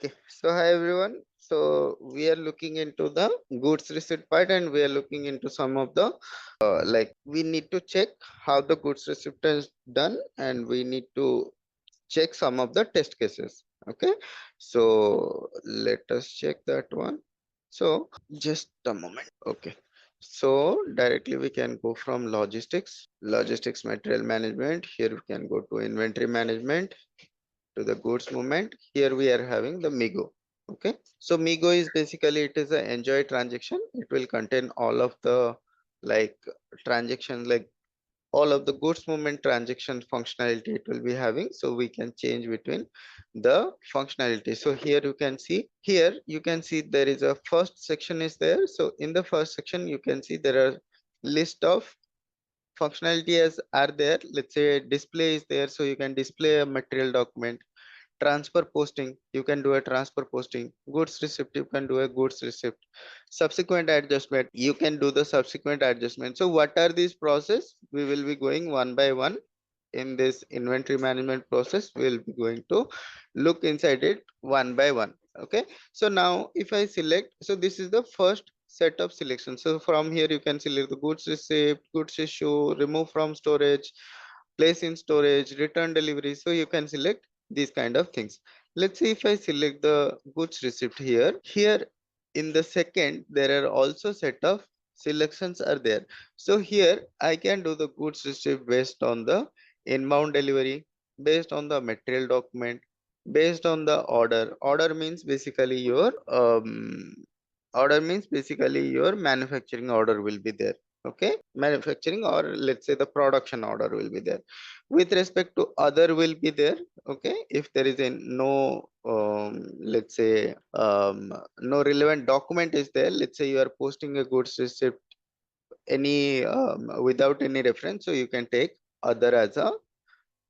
Okay, so hi everyone. So we are looking into the goods receipt part, and we are looking into some of the like we need to check how the goods receipt is done, and we need to check some of the test cases. Okay, so let us check that one. So just a moment. Okay, so directly we can go from logistics material management. Here we can go to inventory management, to the goods movement. Here we are having the MIGO. Okay, so MIGO is basically it is a enjoy transaction. It will contain all of the like transaction, like all of the goods movement transaction functionality it will be having. So we can change between the functionality. So here you can see there is a first section is there. So in the first section you can see there are list of functionality as are there. Let's say display is there, so you can display a material document. Transfer posting, you can do a transfer posting. Goods receipt, you can do a goods receipt. Subsequent adjustment, you can do the subsequent adjustment. So what are these process? We will be going one by one in this inventory management process. We'll be going to look inside it one by one. Okay, so now if I select, so this is the first set of selection. So from here you can select the goods receipt, goods issue, remove from storage, place in storage, return delivery. So you can select these kind of things. Let's see if I select the goods receipt here in the second there are also set of selections are there. So here I can do the goods receipt based on the inbound delivery, based on the material document, based on the order means basically your manufacturing order will be there. Okay, manufacturing, or let's say the production order will be there. With respect to other will be there. Okay, if there is a no let's say no relevant document is there, let's say you are posting a goods receipt any without any reference, so you can take other as a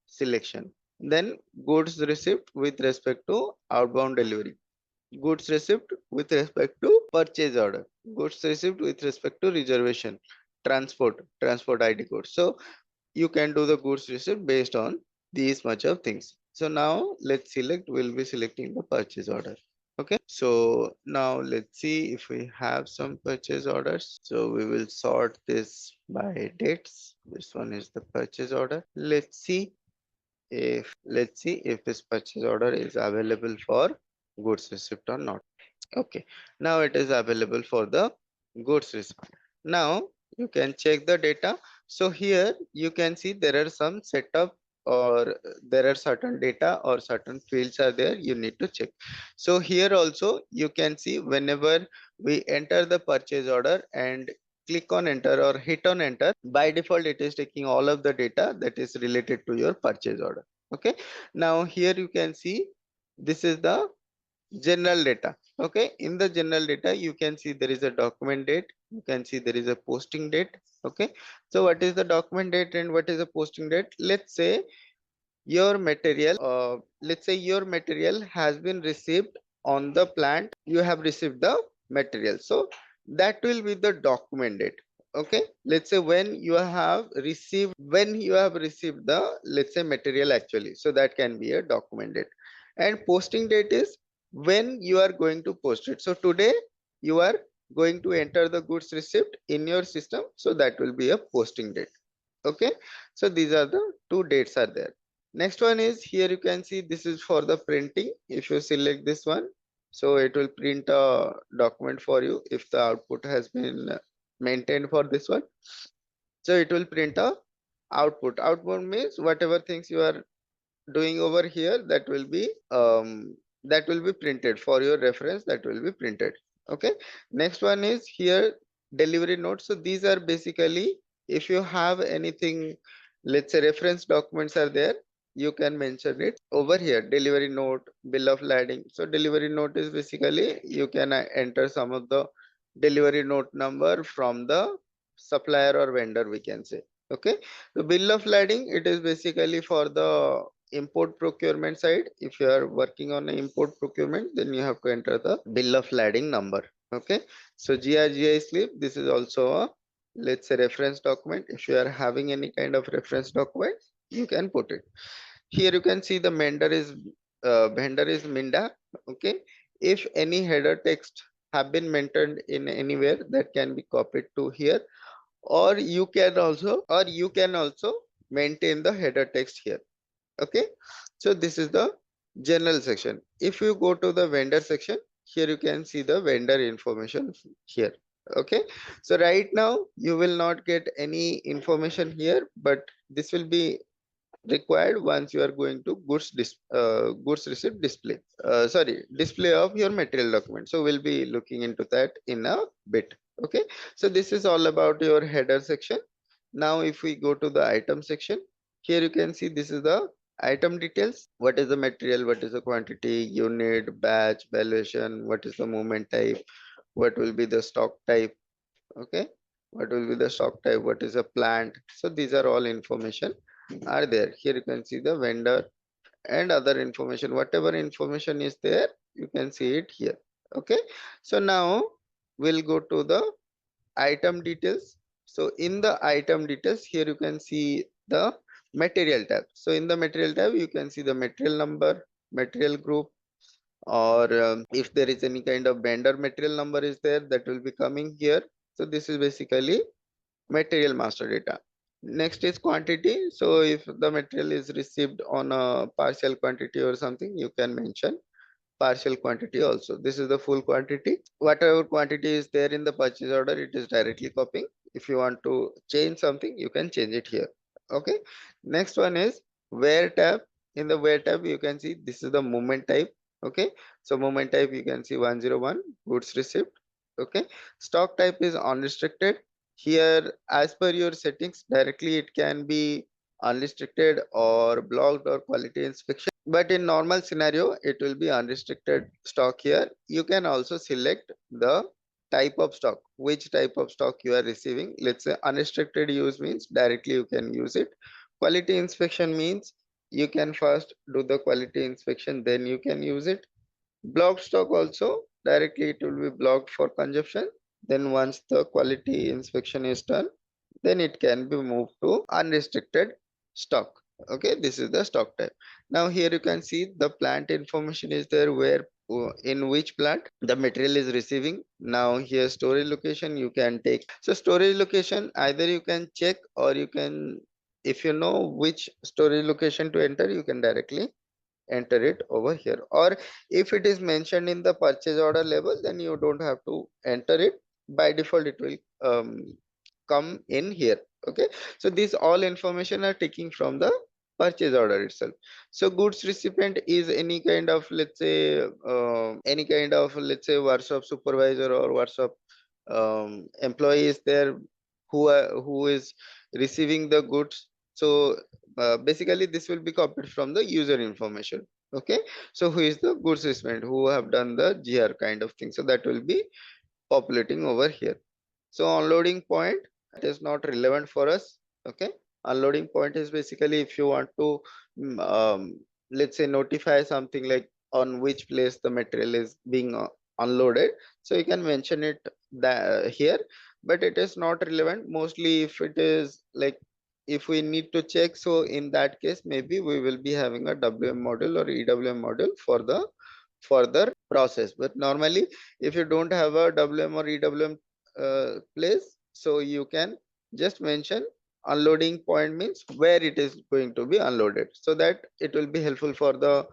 selection. Then goods receipt with respect to outbound delivery, goods receipt with respect to purchase order, goods receipt with respect to reservation, transport ID code. So you can do the goods receipt based on these much of things. So now let's select, we'll be selecting the purchase order. Okay, so now let's see if we have some purchase orders. So we will sort this by dates. This one is the purchase order. Let's see if this purchase order is available for goods receipt or not. Okay, now it is available for the goods receipt. Now you can check the data. So here you can see there are some setup, or there are certain data or certain fields are there you need to check. So here also you can see whenever we enter the purchase order and click on enter or hit on enter, by default it is taking all of the data that is related to your purchase order. Okay, now here you can see this is the general data. Okay, in the general data you can see there is a document date, you can see there is a posting date. Okay, so what is the document date and what is the posting date? Let's say your material has been received on the plant, you have received the material, so that will be the document date. Okay, let's say when you have received the, let's say, material actually, so that can be a document date. And posting date is when you are going to post it. So today you are going to enter the goods receipt in your system, so that will be a posting date. Okay, so these are the two dates are there. Next one is here you can see this is for the printing. If you select this one, so it will print a document for you if the output has been maintained for this one. So it will print a output means whatever things you are doing over here, that will be printed for your reference, that will be printed. Okay, next one is here delivery notes. So these are basically, if you have anything, let's say reference documents are there, you can mention it over here. Delivery note, bill of lading. So delivery note is basically you can enter some of the delivery note number from the supplier or vendor, we can say. Okay, the bill of lading, it is basically for the import procurement side. If you are working on an import procurement, then you have to enter the bill of lading number. Okay, so GRGI slip, this is also a, let's say, reference document. If you are having any kind of reference document, you can put it here. You can see the vendor is vendor is Minda. Okay, if any header text have been mentioned in anywhere, that can be copied to here, or you can also maintain the header text here. Okay, so this is the general section. If you go to the vendor section, here you can see the vendor information here. Okay, so right now you will not get any information here, but this will be required once you are going to goods receipt display, sorry, display of your material document. So we'll be looking into that in a bit. Okay, so this is all about your header section. Now if we go to the item section, here you can see this is the item details. What is the material, what is the quantity, unit, batch, valuation, what is the movement type, what will be the stock type. Okay, what will be the stock type, what is a plant. So these are all information are there. Here you can see the vendor and other information, whatever information is there, you can see it here. Okay, so now we'll go to the item details. So in the item details, here you can see the material tab. So in the material tab, you can see the material number, material group, or if there is any kind of vendor material number is there, that will be coming here. So this is basically material master data. Next is quantity. So if the material is received on a partial quantity or something, you can mention partial quantity also. This is the full quantity. Whatever quantity is there in the purchase order, it is directly copying. If you want to change something, you can change it here. Okay, next one is where tab. In the where tab, you can see this is the movement type. Okay, so movement type, you can see 101 goods received. Okay, stock type is unrestricted. Here, as per your settings, directly it can be unrestricted or blocked or quality inspection, but in normal scenario it will be unrestricted stock. Here you can also select the type of stock, which type of stock you are receiving. Let's say unrestricted use means directly you can use it. Quality inspection means you can first do the quality inspection, then you can use it. Blocked stock also, directly it will be blocked for consumption. Then once the quality inspection is done, then it can be moved to unrestricted stock. Okay, this is the stock type. Now here you can see the plant information is there, where in which plant the material is receiving. Now here storage location you can take. So storage location, either you can check, or you can, if you know which storage location to enter, you can directly enter it over here. Or if it is mentioned in the purchase order level, then you don't have to enter it. By default it will come in here. Okay, so these all information are taking from the purchase order itself. So goods recipient is any kind of, let's say, any kind of, let's say, workshop supervisor or workshop employee is there, who is receiving the goods. So basically this will be copied from the user information. Okay, so who is the goods recipient, who have done the GR kind of thing, so that will be populating over here. So unloading point, that is not relevant for us. Okay, unloading point is basically if you want to let's say notify something like on which place the material is being unloaded, so you can mention it here, but it is not relevant mostly. If it is like, if we need to check, so in that case maybe we will be having a WM module or EWM module for the further process. But normally if you don't have a WM or EWM place, so you can just mention unloading point means where it is going to be unloaded, so that it will be helpful for the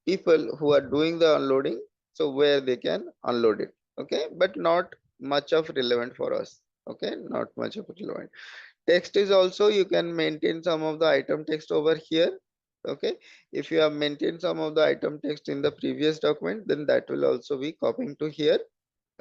people who are doing the unloading, so where they can unload it. Okay, but not much of relevant for us. Okay, not much of relevant. Text is also, you can maintain some of the item text over here. Okay, if you have maintained some of the item text in the previous document, then that will also be copying to here.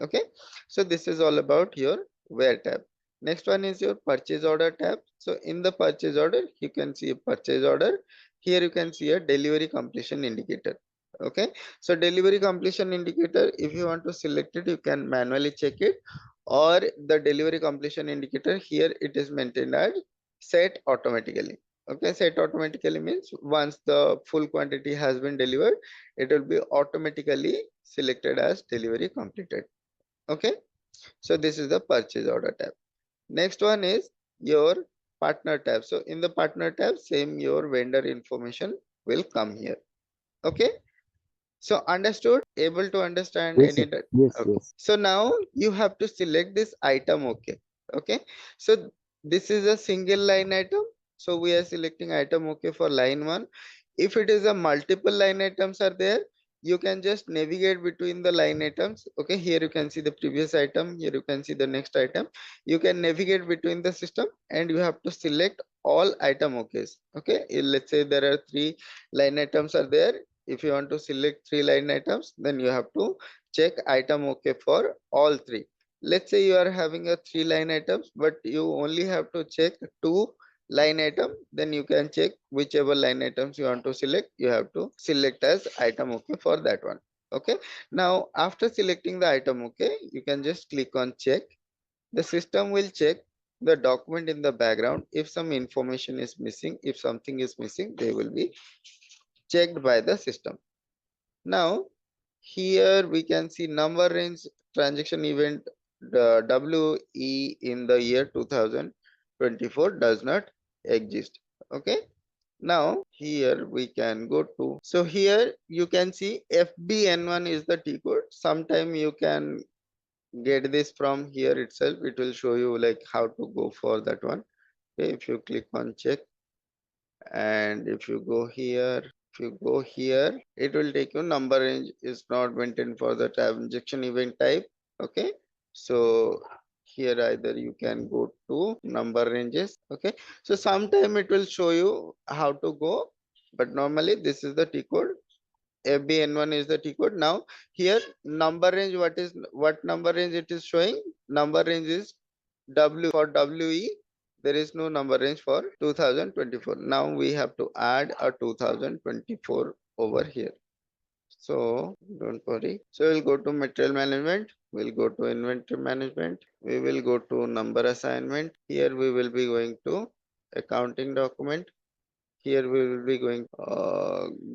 Okay, so this is all about your where tab. Next one is your purchase order tab. So in the purchase order, you can see a purchase order. Here you can see a delivery completion indicator. Okay, so delivery completion indicator, if you want to select it, you can manually check it, or the delivery completion indicator, here it is maintained as set automatically. Okay, set automatically means once the full quantity has been delivered, it will be automatically selected as delivery completed. Okay, so this is the purchase order tab. Next one is your partner tab. So in the partner tab, same, your vendor information will come here. Okay, so understood, able to understand Yes, sir. any that? Yes, Okay. yes. So now you have to select this item. Okay. Okay. So this is a single line item. So we are selecting item okay for line one. If it is a multiple line items are there, you can just navigate between the line items. Okay. Here you can see the previous item. Here you can see the next item. You can navigate between the system and you have to select all item okays. Okay. Let's say there are 3 line items are there. If you want to select 3 line items, then you have to check item okay for all 3. Let's say you are having a 3 line items, but you only have to check 2 line item, then you can check whichever line items you want to select. You have to select as item okay for that one. Okay. Now after selecting the item okay, you can just click on check. The system will check the document in the background. If some information is missing, if something is missing, they will be checked by the system. Now here we can see number range transaction event, the WE in the year 2024 does not exist. Okay. Now here we can go to, so here you can see FBN1 is the T code. Sometime you can get this from here itself. It will show you like how to go for that one. Okay, if you click on check and if you go here, it will take you number range is not maintained for the transaction event type. Okay, so here either you can go to number ranges. Okay, so sometime it will show you how to go, but normally this is the T code. FBN1 is the T code. Now here number range, what number range it is showing? Number range is W for WE. There is no number range for 2024. Now we have to add a 2024 over here. So don't worry. So we'll go to material management. We'll go to inventory management. We will go to number assignment. Here we will be going to accounting document. Here we will be going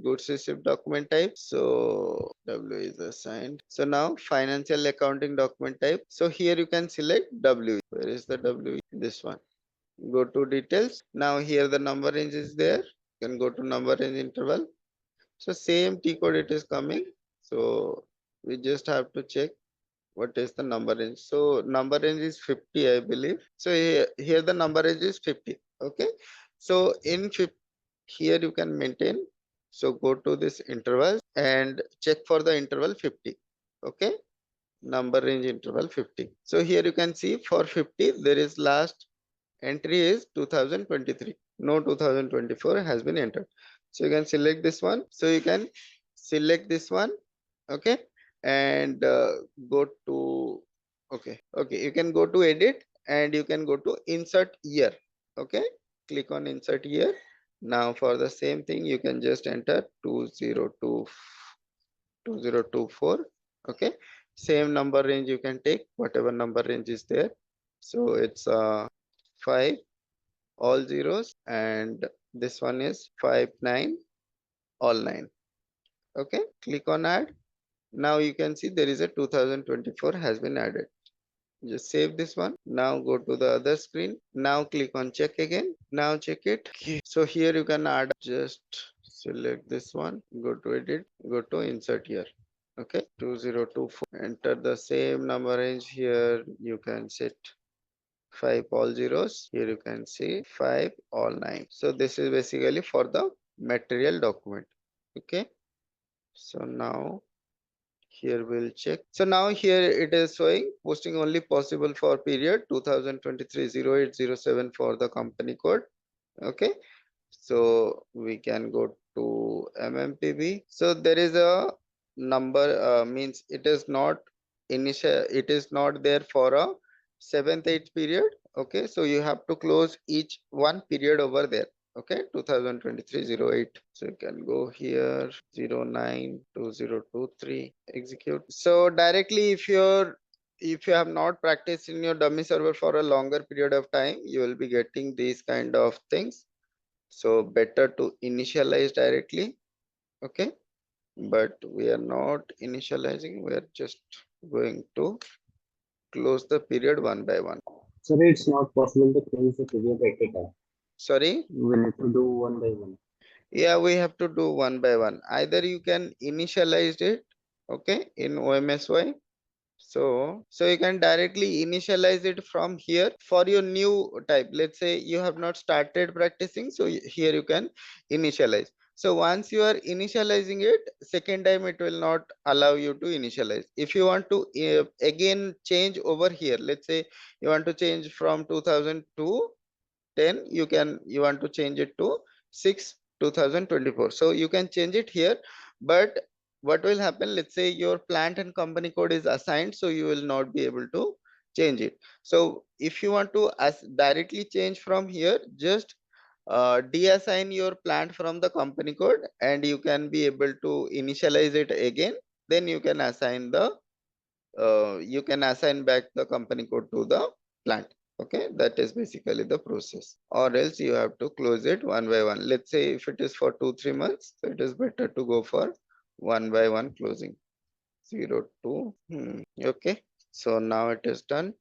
goods received document type. So W is assigned. So now financial accounting document type. So here you can select W. Where is the W? This one. Go to details. Now here the number range is there. You can go to number range interval. So same T code it is coming. So we just have to check what is the number range. So number range is 50, I believe. So here the number range is 50. Okay. So in 50, here you can maintain. So go to this interval and check for the interval 50. Okay. Number range interval 50. So here you can see for 50, there is last entry is 2023. No 2024 has been entered. So you can select this one. So you can select this one. Okay. And go to, okay. You can go to edit and you can go to insert year. Okay. Click on insert year. Now for the same thing, you can just enter 2024. Okay. Same number range you can take, whatever number range is there. So it's 5 all zeros and this one is 5 9 all 9. Okay, click on add. Now you can see there is a 2024 has been added. Just save this one. Now go to the other screen. Now click on check again. Now check it. Okay. So here you can add, just select this one, go to edit, go to insert here. Okay, 2024. Enter the same number range here. You can set 5 all zeros. Here you can see 5 all 9. So this is basically for the material document. Okay. So now here we'll check. So now here it is showing posting only possible for period 2023-08-07 for the company code. Okay. So we can go to MMPB. So there is a number means it is not initial, it is not there for a 7th 8th period. Okay, so you have to close each one period over there. Okay, 2023-08. So you can go here 09-2023 execute. So directly if you have not practiced in your dummy server for a longer period of time, you will be getting these kind of things. So better to initialize directly. Okay, but we are not initializing, we are just going to close the period one by one. Sir, it's not possible to close the period at a time. Sorry. We need to do one by one. Yeah, we have to do one by one. Either you can initialize it, okay, in OMSY. So you can directly initialize it from here for your new type. Let's say you have not started practicing, so here you can initialize. So once you are initializing it, second time it will not allow you to initialize. If you want to again change over here, let's say you want to change from 2002 10, you want to change it to 6 2024, so you can change it here. But what will happen, let's say your plant and company code is assigned, so you will not be able to change it. So if you want to directly change from here, just deassign your plant from the company code and you can be able to initialize it again. Then you can assign back the company code to the plant. Okay, that is basically the process. Or else you have to close it one by one. Let's say if it is for 2-3 months, so it is better to go for one by one closing. 02. Okay, so now it is done.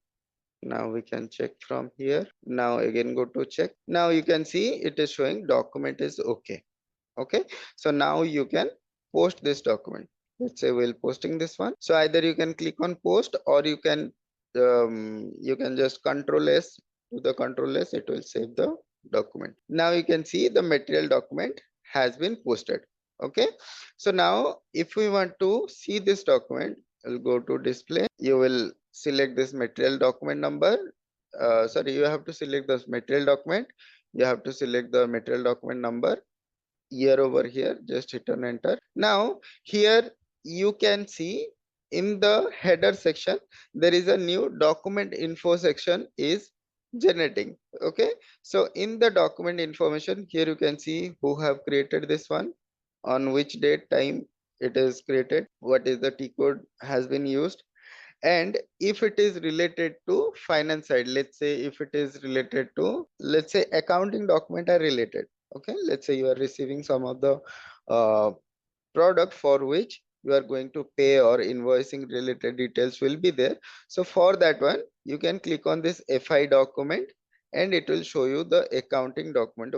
Now we can check from here. Now again go to check. Now you can see it is showing document is okay. Okay, so now you can post this document. Let's say we'll posting this one. So either you can click on post, or you can just control S. To the control S, it will save the document. Now you can see the material document has been posted. Okay, so now if we want to see this document, we'll go to display. You will select this material document number. Sorry, you have to select this material document. You have to select the material document number. Year over here, just hit on enter. Now here you can see in the header section there is a new document info section is generating. Okay, so in the document information, here you can see who have created this one, on which date time it is created, what is the T code has been used, and if it is related to finance side. Let's say if it is related to, let's say accounting document are related. Okay, let's say you are receiving some of the uh, product for which you are going to pay, or invoicing related details will be there. So for that one you can click on this FI document and it will show you the accounting document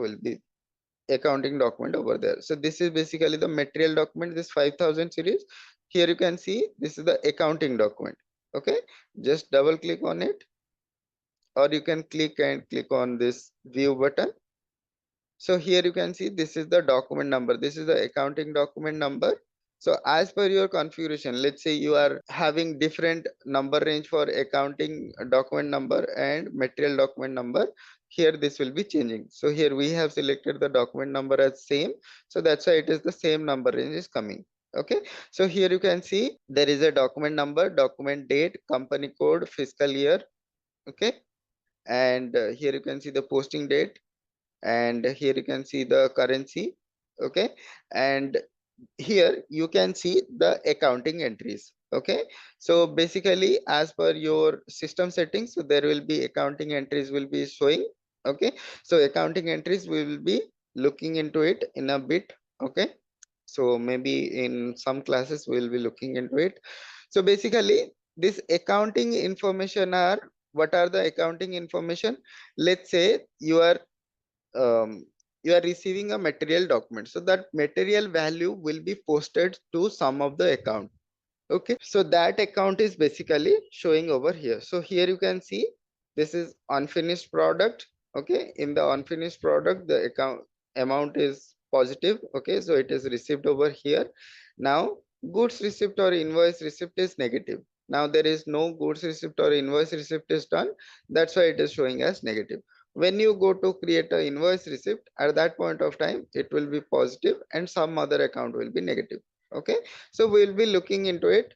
over there. So this is basically the material document, this 5000 series. Here you can see this is the accounting document. Okay, just double click on it, or you can click on this view button. So here you can see this is the document number, this is the accounting document number. So as per your configuration, let's say you are having different number range for accounting document number and material document number. Here this will be changing. So here we have selected the document number as same, so that's why it is the same number range is coming. Okay, so here you can see there is a document number, document date, company code, fiscal year. Okay, and here you can see the posting date, and here you can see the currency. Okay, and here you can see the accounting entries. Okay, so basically as per your system settings, so there will be accounting entries will be showing. Okay, so accounting entries we will be looking into it in a bit. Okay, so maybe in some classes we will be looking into it. So basically this accounting information are, what are the accounting information? Let's say um, you are receiving a material document, so that material value will be posted to some of the account. Okay, so that account is basically showing over here. So here you can see this is unfinished product. Okay, in the unfinished product the account amount is positive. Okay, so it is received over here. Now goods receipt or invoice receipt is negative. Now there is no goods receipt or invoice receipt is done, that's why it is showing as negative. When you go to create an invoice receipt, at that point of time it will be positive and some other account will be negative. Okay, so we'll be looking into it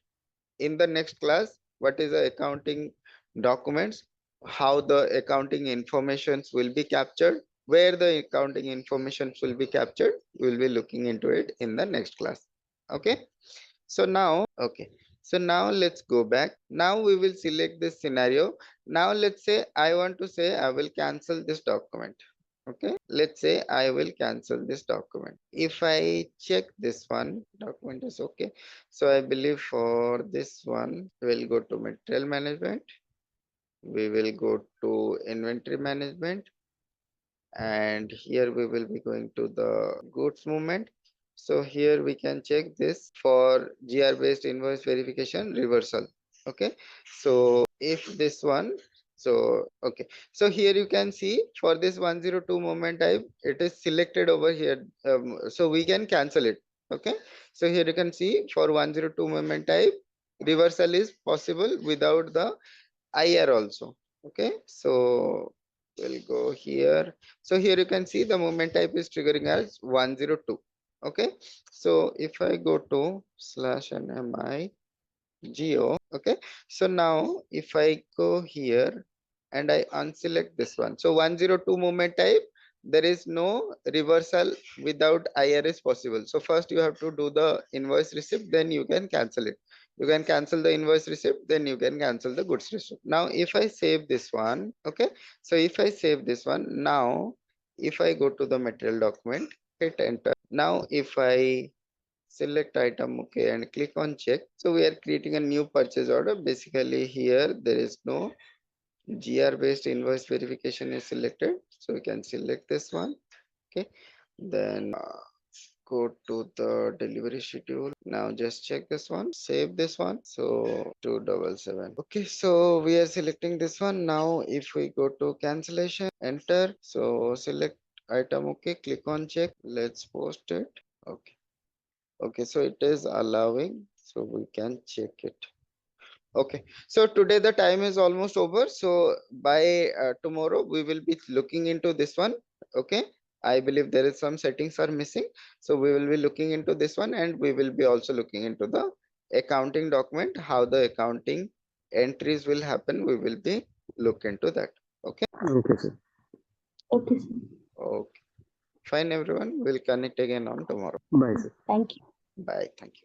in the next class. What is the accounting documents, how the accounting informations will be captured, where the accounting informations will be captured, we'll be looking into it in the next class. Okay, so now, okay, so now let's go back. Now we will select this scenario. Now let's say I want to say I will cancel this document. Okay, let's say I will cancel this document. If I check this one, document is okay. So I believe for this one, we'll go to material management. We will go to inventory management. and here we will be going to the goods movement. So here we can check this for GR based invoice verification reversal. Okay, so if this one, so okay, so here you can see for this 102 moment type, it is selected over here, so we can cancel it. Okay, so here you can see for 102 moment type, reversal is possible without the IR also. Okay, so we'll go here. So here you can see the movement type is triggering as 102. Okay, so if I go to slash NMI Geo, okay, so now if I go here and I unselect this one, so 102 movement type, there is no reversal without IR is possible. So first you have to do the invoice receipt, then you can cancel it. You can cancel the invoice receipt, then you can cancel the goods receipt. Now if I save this one, okay, so if I save this one, now if I go to the material document, hit enter. Now if I select item, okay, and click on check, so we are creating a new purchase order. Basically here there is no GR based invoice verification is selected, so we can select this one. Okay, then go to the delivery schedule. Now just check this one, save this one, so 277. Okay, so we are selecting this one. Now if we go to cancellation, enter, so select item, okay, click on check, let's post it. Okay, okay, so it is allowing, so we can check it. Okay, so today the time is almost over, so by tomorrow we will be looking into this one. Okay, I believe there is some settings are missing, so we will be looking into this one, and we will be also looking into the accounting document, how the accounting entries will happen. We will be look into that. Okay. Okay, sir. Okay, sir. Okay, fine everyone, we'll connect again on tomorrow. Bye, sir. Thank you. Bye, thank you.